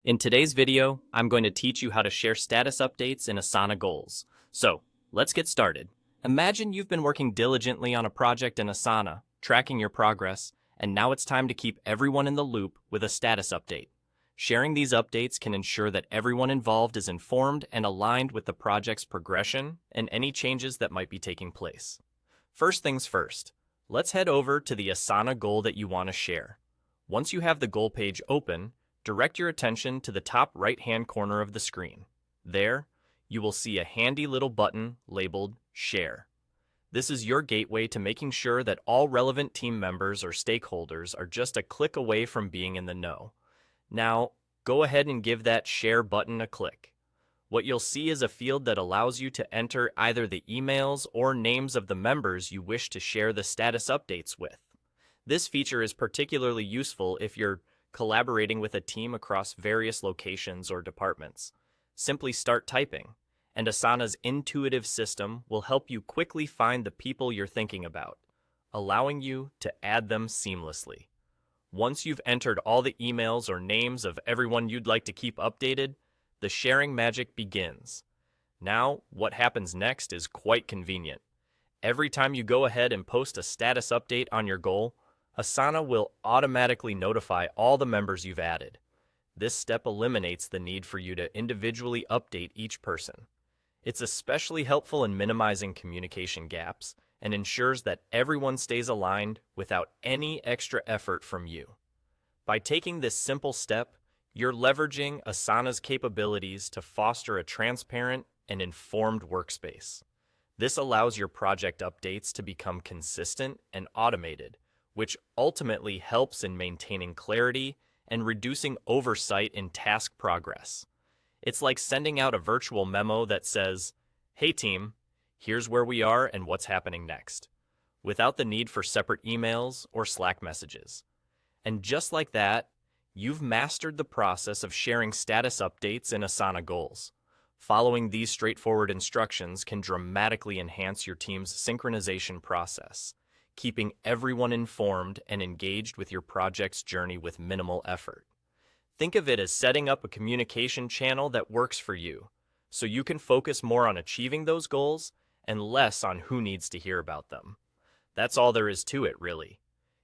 In today's video, I'm going to teach you how to share status updates in Asana Goals. So, let's get started. Imagine you've been working diligently on a project in Asana, tracking your progress, and now it's time to keep everyone in the loop with a status update. Sharing these updates can ensure that everyone involved is informed and aligned with the project's progression and any changes that might be taking place. First things first, let's head over to the Asana goal that you want to share. Once you have the goal page open, direct your attention to the top right-hand corner of the screen. There, you will see a handy little button labeled Share. This is your gateway to making sure that all relevant team members or stakeholders are just a click away from being in the know. Now, go ahead and give that Share button a click. What you'll see is a field that allows you to enter either the emails or names of the members you wish to share the status updates with. This feature is particularly useful if you're collaborating with a team across various locations or departments. Simply start typing, and Asana's intuitive system will help you quickly find the people you're thinking about, allowing you to add them seamlessly. Once you've entered all the emails or names of everyone you'd like to keep updated, the sharing magic begins. Now, what happens next is quite convenient. Every time you go ahead and post a status update on your goal, Asana will automatically notify all the members you've added. This step eliminates the need for you to individually update each person. It's especially helpful in minimizing communication gaps and ensures that everyone stays aligned without any extra effort from you. By taking this simple step, you're leveraging Asana's capabilities to foster a transparent and informed workspace. This allows your project updates to become consistent and automated, which ultimately helps in maintaining clarity and reducing oversight in task progress. It's like sending out a virtual memo that says, "Hey team, here's where we are and what's happening next," without the need for separate emails or Slack messages. And just like that, you've mastered the process of sharing status updates in Asana Goals. Following these straightforward instructions can dramatically enhance your team's synchronization process, keeping everyone informed and engaged with your project's journey with minimal effort. Think of it as setting up a communication channel that works for you, so you can focus more on achieving those goals and less on who needs to hear about them. That's all there is to it, really.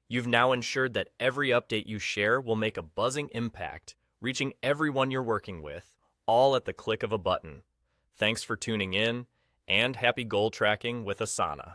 You've now ensured that every update you share will make a buzzing impact, reaching everyone you're working with, all at the click of a button. Thanks for tuning in, and happy goal tracking with Asana.